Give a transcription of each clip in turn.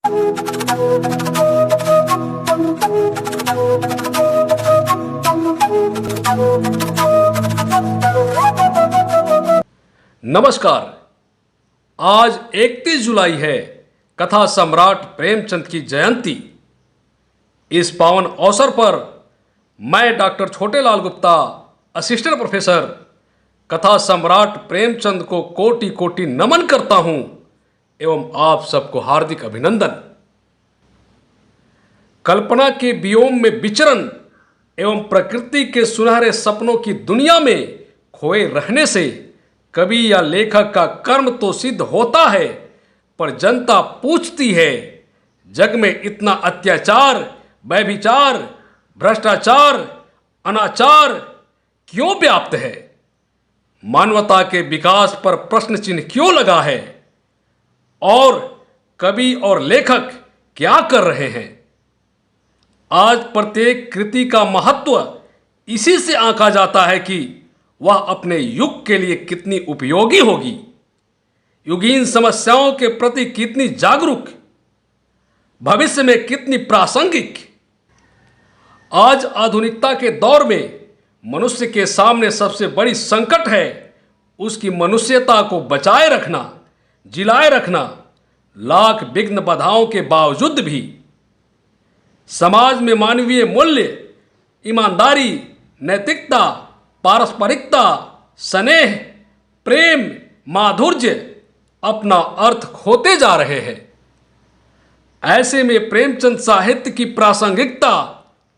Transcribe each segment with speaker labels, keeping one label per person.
Speaker 1: नमस्कार। आज 31 जुलाई है, कथा सम्राट प्रेमचंद की जयंती। इस पावन अवसर पर मैं doctor Chhotelal Gupta, assistant professor, कथा सम्राट प्रेमचंद को कोटि कोटि नमन करता हूं एवं आप सबको हार्दिक अभिनंदन। कल्पना के व्योम में विचरण एवं प्रकृति के सुनहरे सपनों की दुनिया में खोए रहने से कवि या लेखक का कर्म तो सिद्ध होता है, पर जनता पूछती है, जग में इतना अत्याचार, व्यभिचार, भ्रष्टाचार, अनाचार क्यों व्याप्त है? मानवता के विकास पर प्रश्न चिन्ह क्यों लगा है? और कवि और लेखक क्या कर रहे हैं? आज प्रत्येक कृति का महत्व इसी से आंका जाता है कि वह अपने युग के लिए कितनी उपयोगी होगी, युगीन समस्याओं के प्रति कितनी जागरूक, भविष्य में कितनी प्रासंगिक। आज आधुनिकता के दौर में मनुष्य के सामने सबसे बड़ी संकट है उसकी मनुष्यता को बचाए रखना, जिलाए रखना। लाख विघ्न बाधाओं के बावजूद भी समाज में मानवीय मूल्य, ईमानदारी, नैतिकता, पारस्परिकता, स्नेह, प्रेम, माधुर्य अपना अर्थ खोते जा रहे हैं। ऐसे में प्रेमचंद साहित्य की प्रासंगिकता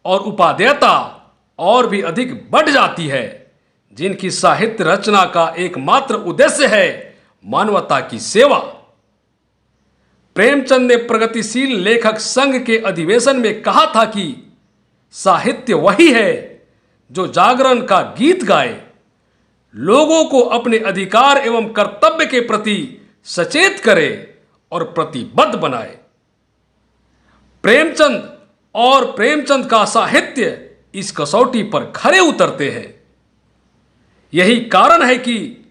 Speaker 1: और उपादेयता और भी अधिक बढ़ जाती है, जिनकी साहित्य रचना का एकमात्र उद्देश्य है मानवता की सेवा। प्रेमचंद ने प्रगतिशील लेखक संघ के अधिवेशन में कहा था कि साहित्य वही है जो जागरण का गीत गाए, लोगों को अपने अधिकार एवं कर्तव्य के प्रति सचेत करे और प्रतिबद्ध बनाए। प्रेमचंद और प्रेमचंद का साहित्य इस कसौटी पर खरे उतरते हैं। यही कारण है कि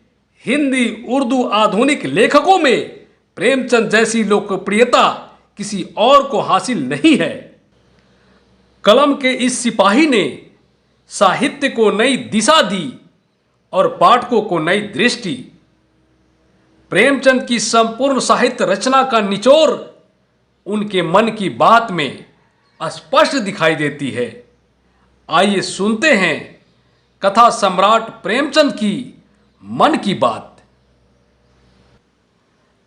Speaker 1: हिंदी, उर्दू आधुनिक लेखकों में प्रेमचंद जैसी लोकप्रियता किसी और को हासिल नहीं है। कलम के इस सिपाही ने साहित्य को नई दिशा दी और पाठकों को नई दृष्टि। प्रेमचंद की संपूर्ण साहित्य रचना का निचोड़ उनके मन की बात में स्पष्ट दिखाई देती है। आइए सुनते हैं कथा सम्राट प्रेमचंद की मन की बात।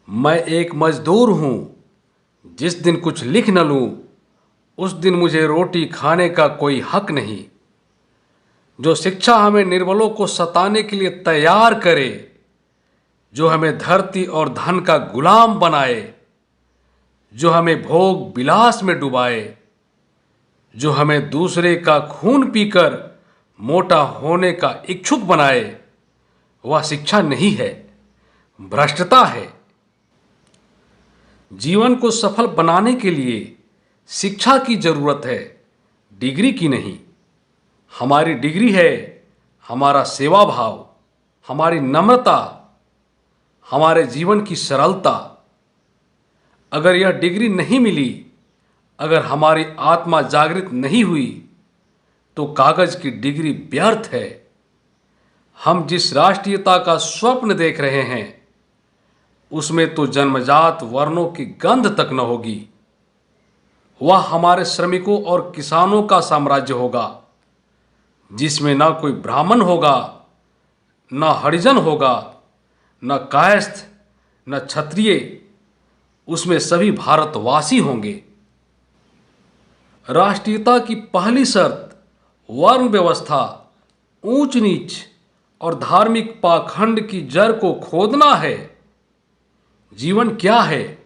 Speaker 1: मैं एक मजदूर हूं, जिस दिन कुछ लिख न लूं उस दिन मुझे रोटी खाने का कोई हक नहीं। जो शिक्षा हमें निर्बलों को सताने के लिए तैयार करे, जो हमें धरती और धन का गुलाम बनाए, जो हमें भोग विलास में डुबाए, जो हमें दूसरे का खून पीकर मोटा होने का इच्छुक बनाए, वह शिक्षा नहीं है, भ्रष्टता है। जीवन को सफल बनाने के लिए शिक्षा की जरूरत है, डिग्री की नहीं। हमारी डिग्री है हमारा सेवा भाव, हमारी नम्रता, हमारे जीवन की सरलता। अगर यह डिग्री नहीं मिली, अगर हमारी आत्मा जागृत नहीं हुई, तो कागज की डिग्री व्यर्थ है। हम जिस राष्ट्रीयता का स्वप्न देख रहे हैं, उसमें तो जन्मजात वर्णों की गंध तक न होगी। वह हमारे श्रमिकों और किसानों का साम्राज्य होगा, जिसमें न कोई ब्राह्मण होगा, न हरिजन होगा, न कायस्थ, न क्षत्रिय। उसमें सभी भारतवासी होंगे। राष्ट्रीयता की पहली शर्त वर्ण व्यवस्था, ऊंच नीच और धार्मिक पाखंड की जड़ को खोदना है। जीवन क्या है?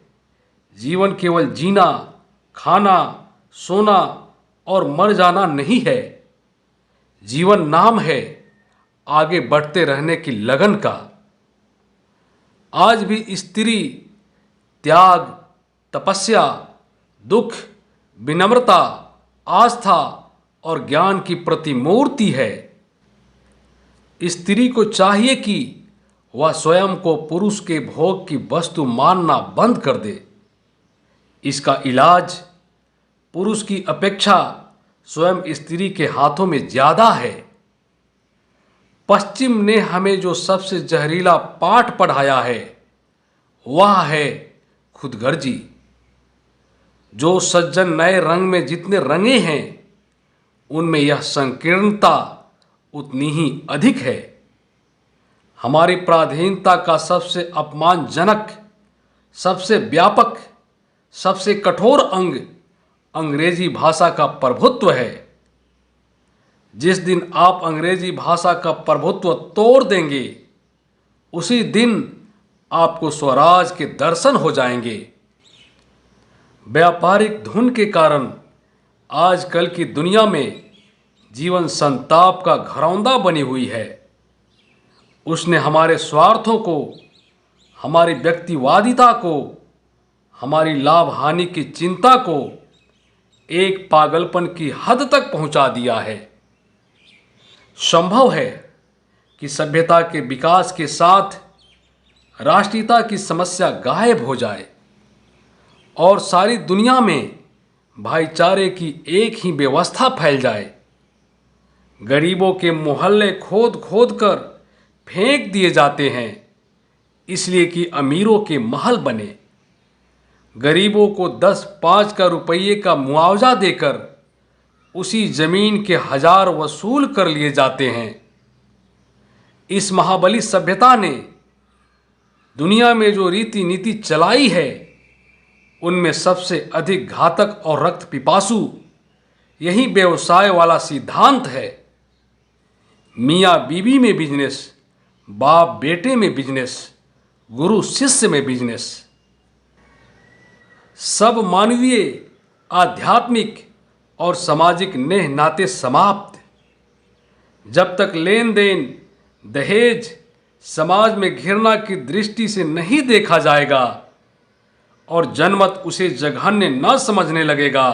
Speaker 1: जीवन केवल जीना, खाना, सोना और मर जाना नहीं है। जीवन नाम है आगे बढ़ते रहने की लगन का। आज भी स्त्री त्याग, तपस्या, दुख, विनम्रता, आस्था और ज्ञान की प्रतिमूर्ति है। स्त्री को चाहिए कि वह स्वयं को पुरुष के भोग की वस्तु मानना बंद कर दे। इसका इलाज पुरुष की अपेक्षा स्वयं स्त्री के हाथों में ज़्यादा है। पश्चिम ने हमें जो सबसे जहरीला पाठ पढ़ाया है वह है खुदगर्जी। जो सज्जन नए रंग में जितने रंगे हैं उनमें यह संकीर्णता उतनी ही अधिक है। हमारी पराधीनता का सबसे अपमानजनक, सबसे व्यापक, सबसे कठोर अंग अंग्रेजी भाषा का प्रभुत्व है। जिस दिन आप अंग्रेजी भाषा का प्रभुत्व तोड़ देंगे उसी दिन आपको स्वराज के दर्शन हो जाएंगे। व्यापारिक धुन के कारण आजकल की दुनिया में जीवन संताप का घरौंदा बनी हुई है। उसने हमारे स्वार्थों को, हमारी व्यक्तिवादिता को, हमारी लाभ हानि की चिंता को एक पागलपन की हद तक पहुंचा दिया है। संभव है कि सभ्यता के विकास के साथ राष्ट्रीयता की समस्या गायब हो जाए और सारी दुनिया में भाईचारे की एक ही व्यवस्था फैल जाए। गरीबों के मोहल्ले खोद खोद कर फेंक दिए जाते हैं इसलिए कि अमीरों के महल बने। गरीबों को 10-5 का रुपये का मुआवजा देकर उसी जमीन के 1000 वसूल कर लिए जाते हैं। इस महाबली सभ्यता ने दुनिया में जो रीति नीति चलाई है उनमें सबसे अधिक घातक और रक्त पिपासु यही व्यवसाय वाला सिद्धांत है। मियाँ बीवी में बिजनेस, बाप बेटे में बिजनेस, गुरु शिष्य में बिजनेस। सब मानवीय, आध्यात्मिक और सामाजिक नेह नाते समाप्त। जब तक लेन देन, दहेज समाज में घृणा की दृष्टि से नहीं देखा जाएगा और जनमत उसे जघन्य न समझने लगेगा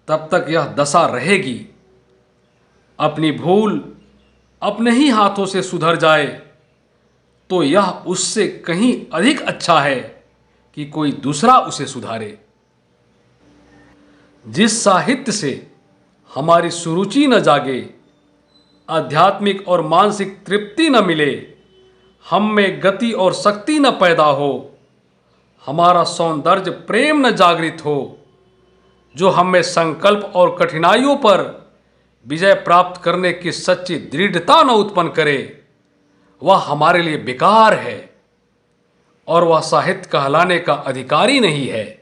Speaker 1: तब तक यह दशा रहेगी। अपनी भूल अपने ही हाथों से सुधर जाए तो यह उससे कहीं अधिक अच्छा है कि कोई दूसरा उसे सुधारे। जिस साहित्य से हमारी सुरुचि न जागे, आध्यात्मिक और मानसिक तृप्ति न मिले, हम में गति और शक्ति न पैदा हो, हमारा सौंदर्य प्रेम न जागृत हो, जो हमें संकल्प और कठिनाइयों पर विजय प्राप्त करने की सच्ची दृढ़ता न उत्पन्न करे, वह हमारे लिए बेकार है और वह साहित्य कहलाने का अधिकारी नहीं है।